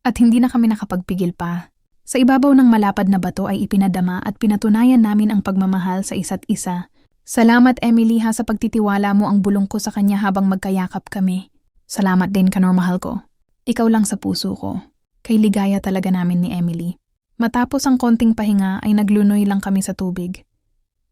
At hindi na kami nakapagpigil pa. Sa ibabaw ng malapad na bato ay ipinadama at pinatunayan namin ang pagmamahal sa isa't isa. Salamat Emily ha sa pagtitiwala mo ang bulong ko sa kanya habang magkayakap kami. Salamat din Kanor mahal ko. Ikaw lang sa puso ko. Kay ligaya talaga namin ni Emily. Matapos ang konting pahinga ay naglunoy lang kami sa tubig.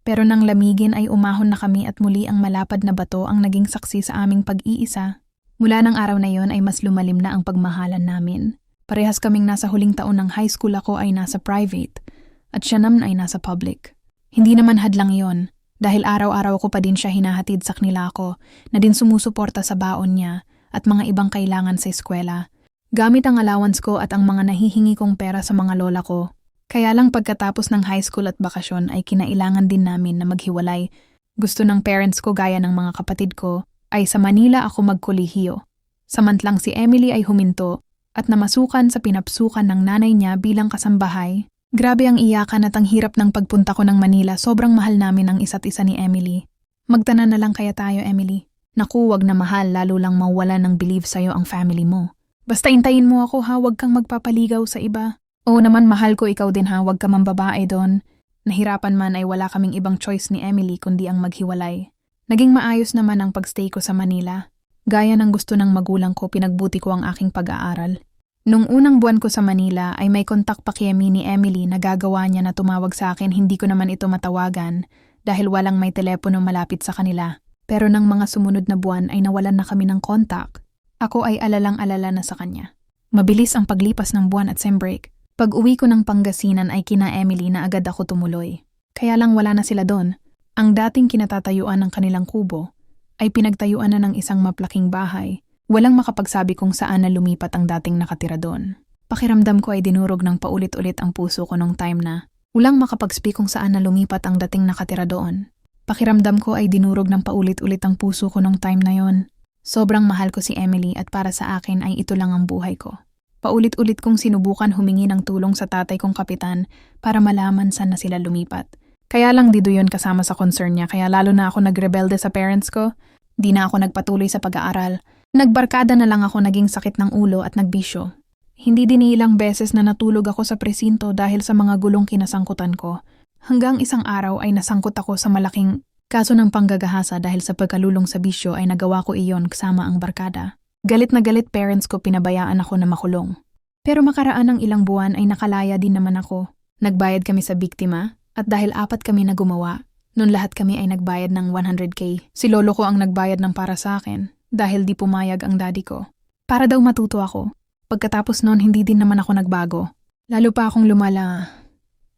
Pero nang lamigin ay umahon na kami at muli ang malapad na bato ang naging saksi sa aming pag-iisa. Mula ng araw na yon ay mas lumalim na ang pagmahalan namin. Parehas kaming nasa huling taon ng high school, ako ay nasa private at siya naman ay nasa public. Hindi naman hadlang yon dahil araw-araw ko pa din siya hinahatid sa kanila ko na din sumusuporta sa baon niya at mga ibang kailangan sa eskwela. Gamit ang allowance ko at ang mga nahihingi kong pera sa mga lola ko. Kaya lang pagkatapos ng high school at bakasyon ay kinailangan din namin na maghiwalay. Gusto ng parents ko gaya ng mga kapatid ko ay sa Manila ako magkolehiyo. Samantlang si Emily ay huminto at namasukan sa pinapsukan ng nanay niya bilang kasambahay. Grabe ang iyakan at ang hirap ng pagpunta ko ng Manila. Sobrang mahal namin ang isa't isa ni Emily. Magtanan na lang kaya tayo, Emily. Naku, wag na mahal, lalo lang mawala ng believe sa'yo ang family mo. Basta intayin mo ako ha, wag kang magpapaligaw sa iba. Oo naman mahal ko, ikaw din ha, wag ka mambabae doon. Nahirapan man ay wala kaming ibang choice ni Emily kundi ang maghiwalay. Naging maayos naman ang pagstay ko sa Manila. Gaya ng gusto ng magulang ko, pinagbuti ko ang aking pag-aaral. Nung unang buwan ko sa Manila ay may kontak pa kami ni Emily na gagawa niya na tumawag sa akin, hindi ko naman ito matawagan dahil walang may telepono malapit sa kanila. Pero nang mga sumunod na buwan ay nawalan na kami ng kontak. Ako ay alalang-alala na sa kanya. Mabilis ang paglipas ng buwan at sem break. Pag-uwi ko ng Pangasinan ay kina Emily na agad ako tumuloy. Kaya lang wala na sila doon. Ang dating kinatatayuan ng kanilang kubo ay pinagtayuan na ng isang maplaking bahay. Walang makapagsabi kung saan na lumipat ang dating nakatira doon. Pakiramdam ko ay dinurog ng paulit-ulit ang puso ko nung time na. Walang makapagspeak kung saan na lumipat ang dating nakatira doon. Pakiramdam ko ay dinurog ng paulit-ulit ang puso ko nung time na yon. Sobrang mahal ko si Emily at para sa akin ay ito lang ang buhay ko. Paulit-ulit kong sinubukan humingi ng tulong sa tatay kong kapitan para malaman saan na sila lumipat. Kaya lang di yun kasama sa concern niya, kaya lalo na ako nagrebelde sa parents ko. Di na ako nagpatuloy sa pag-aaral. Nagbarkada na lang ako, naging sakit ng ulo at nagbisyo. Hindi din ilang beses na natulog ako sa presinto dahil sa mga gulong kinasangkutan ko. Hanggang isang araw ay nasangkot ako sa malaking kaso ng panggagahasa dahil sa pagkalulong sa bisyo ay nagawa ko iyon kasama ang barkada. Galit na galit parents ko, pinabayaan ako na makulong. Pero makaraan ng ilang buwan ay nakalaya din naman ako. Nagbayad kami sa biktima at dahil 4 kami na gumawa, noon lahat kami ay nagbayad ng 100K. Si lolo ko ang nagbayad ng para sa akin dahil di pumayag ang daddy ko. Para daw matuto ako. Pagkatapos noon hindi din naman ako nagbago. Lalo pa akong lumala.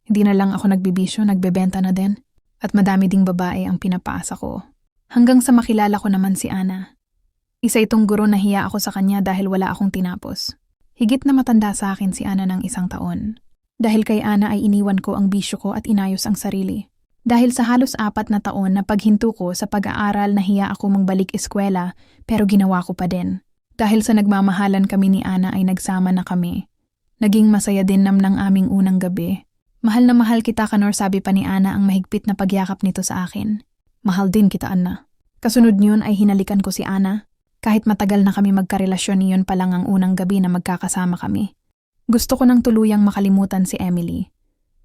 Hindi na lang ako nagbibisyo, nagbebenta na din. At madami ding babae ang pinapaasa ko. Hanggang sa makilala ko naman si Ana. Isa itong guro na hiya ako sa kanya dahil wala akong tinapos. Higit na matanda sa akin si Ana ng 1 taon. Dahil kay Ana ay iniwan ko ang bisyo ko at inayos ang sarili. Dahil sa halos 4 na taon na paghinto ko sa pag-aaral, nahiya ako magbalik eskwela pero ginawa ko pa din. Dahil sa nagmamahalan kami ni Ana ay nagsama na kami. Naging masaya din ng aming unang gabi. Mahal na mahal kita Kanor, sabi pa ni Ana ang mahigpit na pagyakap nito sa akin. Mahal din kita Ana. Kasunod niyon ay hinalikan ko si Ana. Kahit matagal na kami magkarelasyon, iyon pa lang ang unang gabi na magkakasama kami. Gusto ko nang tuluyang makalimutan si Emily.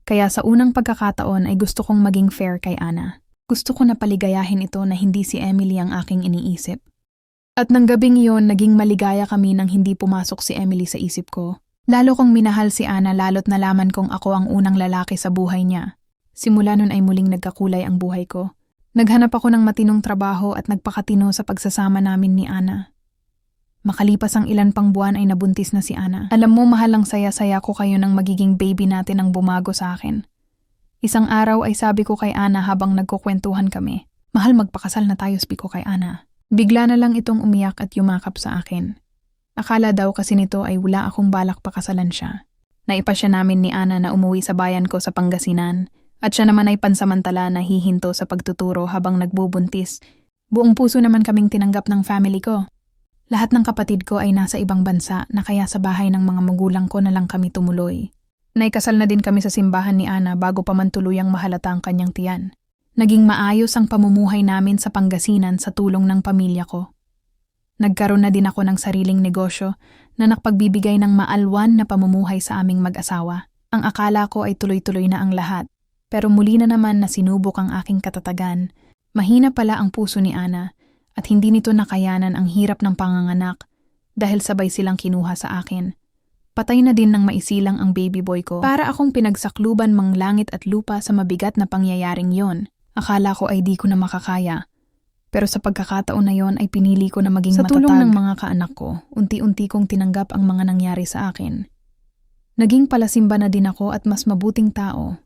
Kaya sa unang pagkakataon ay gusto kong maging fair kay Ana. Gusto ko na paligayahin ito na hindi si Emily ang aking iniisip. At nang gabing iyon, naging maligaya kami nang hindi pumasok si Emily sa isip ko. Lalo kong minahal si Ana lalo't nalaman kong ako ang unang lalaki sa buhay niya. Simula nun ay muling nagkakulay ang buhay ko. Naghanap ako ng matinong trabaho at nagpakatino sa pagsasama namin ni Ana. Makalipas ang ilan pang buwan ay nabuntis na si Ana. Alam mo, mahal, ang saya-saya ko kayo ng magiging baby natin ang bumago sa akin. Isang araw ay sabi ko kay Ana habang nagkukwentuhan kami, mahal, magpakasal na tayo, sabi ko kay Ana. Bigla na lang itong umiyak at yumakap sa akin. Akala daw kasi nito ay wala akong balak pakasalan siya. Naipasya namin ni Ana na umuwi sa bayan ko sa Pangasinan. At siya naman ay pansamantala na hihinto sa pagtuturo habang nagbubuntis. Buong puso naman kaming tinanggap ng family ko. Lahat ng kapatid ko ay nasa ibang bansa na kaya sa bahay ng mga magulang ko na lang kami tumuloy. Naikasal na din kami sa simbahan ni Ana bago pa man tuluyang mahalata ang kanyang tiyan. Naging maayos ang pamumuhay namin sa Pangasinan sa tulong ng pamilya ko. Nagkaroon na din ako ng sariling negosyo na nakapagbibigay ng maalwan na pamumuhay sa aming mag-asawa. Ang akala ko ay tuloy-tuloy na ang lahat, pero muli na naman na sinubok ang aking katatagan. Mahina pala ang puso ni Ana at hindi nito nakayanan ang hirap ng panganganak dahil sabay silang kinuha sa akin. Patay na din ng maisilang ang baby boy ko. Para akong pinagsakluban mang langit at lupa sa mabigat na pangyayaring yon. Akala ko ay di ko na makakaya. Pero sa pagkakataon na yon ay pinili ko na maging matatag. Sa tulong ng mga kaanak ko, unti-unti kong tinanggap ang mga nangyari sa akin. Naging palasimba na din ako at mas mabuting tao